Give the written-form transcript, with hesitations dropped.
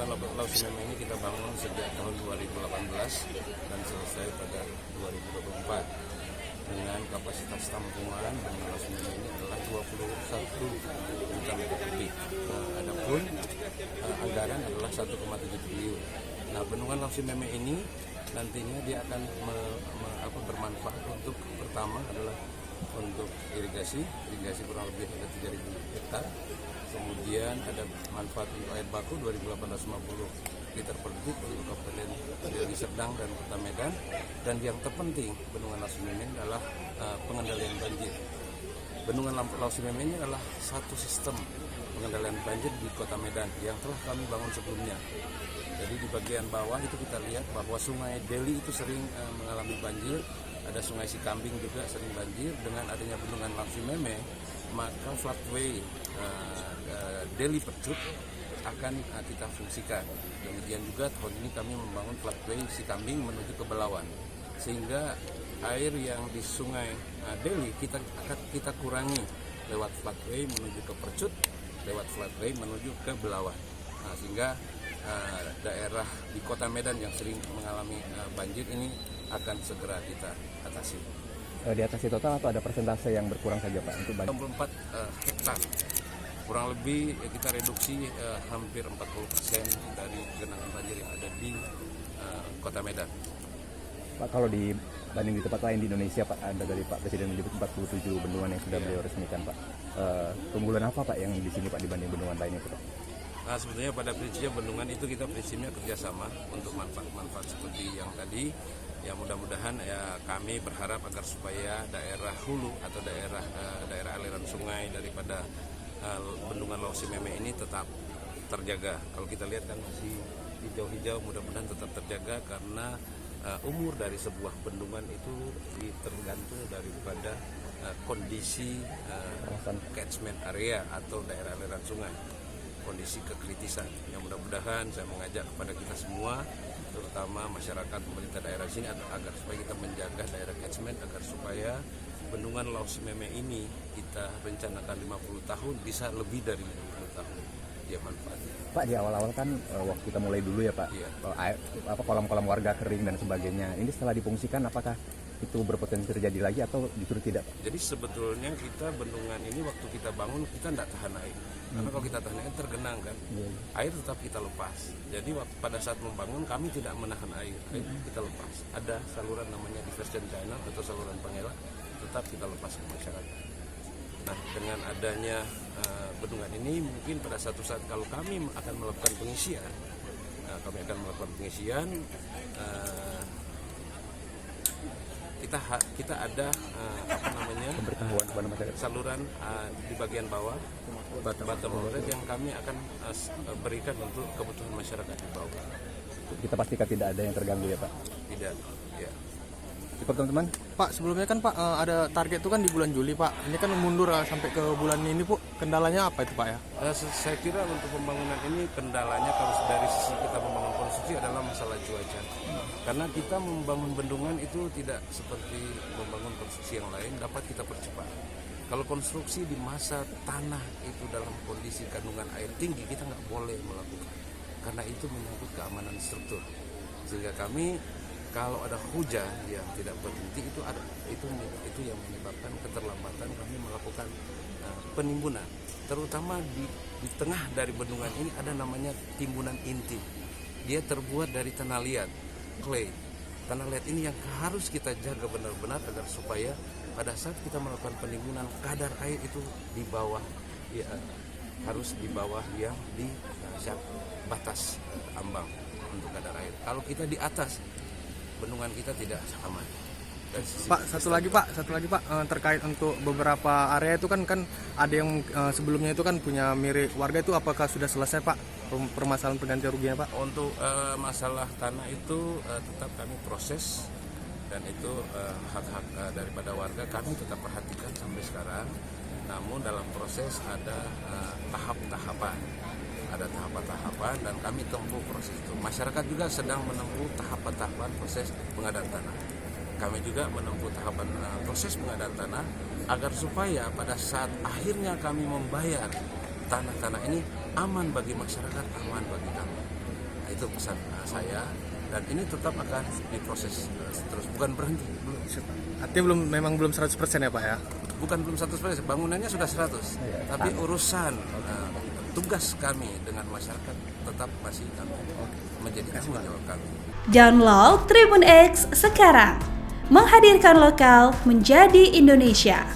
bendungan Lausi Meme ini kita bangun sejak tahun 2018 dan selesai pada 2024 dengan kapasitas tampungan bendungan Lausi Meme ini adalah 21 juta meter kubik. Adapun anggaran adalah 1,7 triliun. Nah, bendungan Lausi Meme ini nantinya dia akan bermanfaat untuk pertama adalah untuk irigasi kurang lebih ada 3.000 hektar. Kemudian ada manfaat untuk air baku 2.850 liter per detik untuk Kabupaten Deli Serdang dan Kota Medan. Dan yang terpenting bendungan Lausi Meme adalah pengendalian banjir. Bendungan Lausi Meme ini adalah satu sistem pengendalian banjir di Kota Medan yang telah kami bangun sebelumnya. Jadi di bagian bawah itu kita lihat bahwa Sungai Deli itu sering mengalami banjir. Ada Sungai Sikambing juga sering banjir. Dengan adanya bendungan Lausi Meme, maka floodway Deli Percut akan kita fungsikan. Demikian juga tahun ini kami membangun floodway Sikambing menuju ke Belawan, sehingga air yang di Sungai Deli kita kurangi lewat floodway menuju ke Percut, lewat floodway menuju ke Belawan. Nah, sehingga daerah di Kota Medan yang sering mengalami banjir ini akan segera kita atasi. Diatasi total atau ada persentase yang berkurang saja Pak untuk banjir? 64 hektar, kurang lebih kita reduksi hampir 40% dari genangan banjir yang ada di Kota Medan. Pak, kalau dibanding di tempat lain di Indonesia Pak, ada dari Pak Presiden menyebut 47 bendungan yang sudah beliau resmikan Pak. Keunggulan apa Pak yang di sini Pak dibanding bendungan lainnya Pak? Nah, sebetulnya pada prinsipnya bendungan itu kita prinsipnya kerjasama untuk manfaat-manfaat seperti yang tadi. Ya mudah-mudahan ya kami berharap agar supaya daerah hulu atau daerah aliran sungai daripada bendungan Lausi Meme ini tetap terjaga. Kalau kita lihat kan masih hijau-hijau, mudah-mudahan tetap terjaga karena umur dari sebuah bendungan itu tergantung daripada kondisi catchment area atau daerah aliran sungai, kondisi kekritisan. Yang mudah-mudahan saya mengajak kepada kita semua, terutama masyarakat pemerintah daerah sini agar supaya kita menjaga daerah catchment, agar supaya bendungan Lausi Meme ini kita rencanakan 50 tahun bisa lebih dari 50 tahun dia manfaatnya. Pak, di awal-awal kan waktu kita mulai dulu ya Pak, iya. Kolam-kolam warga kering dan sebagainya. Ini setelah difungsikan apakah itu berpotensi terjadi lagi atau justru tidak Pak? Jadi sebetulnya kita bendungan ini waktu kita bangun kita tidak tahan air. Karena kalau kita tahan air tergenang kan, air tetap kita lepas. Jadi pada saat membangun kami tidak menahan air kita lepas. Ada saluran namanya diversion channel atau saluran pengelak, tetap kita lepas ke masyarakat. Nah, dengan adanya bendungan ini mungkin pada satu saat kalau kami akan melakukan pengisian, kita ada pemberitahuan kepada masyarakat. Saluran di bagian bawah bottom outlet yang kami akan berikan untuk kebutuhan masyarakat di bawah. Kita pastikan tidak ada yang terganggu ya Pak? Tidak, ya. Cukup teman-teman. Pak, sebelumnya kan Pak ada target itu kan di bulan Juli Pak. Ini kan mundur sampai ke bulan ini Bu. Kendalanya apa itu Pak ya? Saya kira untuk pembangunan ini kendalanya kalau dari sisi kita membangun konstruksi adalah masalah cuaca. Karena kita membangun bendungan itu tidak seperti membangun konstruksi yang lain dapat kita percepat. Kalau konstruksi di masa tanah itu dalam kondisi kandungan air tinggi kita nggak boleh melakukan. Karena itu menyangkut keamanan struktur. Sehingga kami kalau ada hujan yang tidak berhenti itu yang menyebabkan keterlambatan kami melakukan penimbunan. Terutama di tengah dari bendungan ini ada namanya timbunan inti. Dia terbuat dari tanah liat, clay. Tanah liat ini yang harus kita jaga benar-benar agar supaya pada saat kita melakukan penimbunan kadar air itu di bawah ya, harus di bawah yang di batas ambang untuk kadar air. Kalau kita di atas, bendungan kita tidak aman. Pak, satu lagi Pak, terkait untuk beberapa area itu kan ada yang sebelumnya itu kan punya milik warga, itu apakah sudah selesai Pak permasalahan penggantian ruginya Pak? Untuk masalah tanah itu tetap kami proses, dan itu hak-hak daripada warga kami tetap perhatikan sampai sekarang. Namun dalam proses ada tahapan dan kami tempuh proses itu. Masyarakat juga sedang menempuh tahapan proses pengadaan tanah. Kami juga menempuh tahapan proses pengadaan tanah agar supaya pada saat akhirnya kami membayar tanah-tanah ini aman bagi masyarakat, aman bagi kami. Itu pesan saya, dan ini tetap akan diproses terus, bukan berhenti. Artinya memang belum 100% ya Pak ya? Bukan belum 100%, bangunannya sudah 100, tapi urusan tugas kami dengan masyarakat tetap masih kami menjadi tanggung jawab kami. Download Tribun X sekarang, menghadirkan lokal menjadi Indonesia.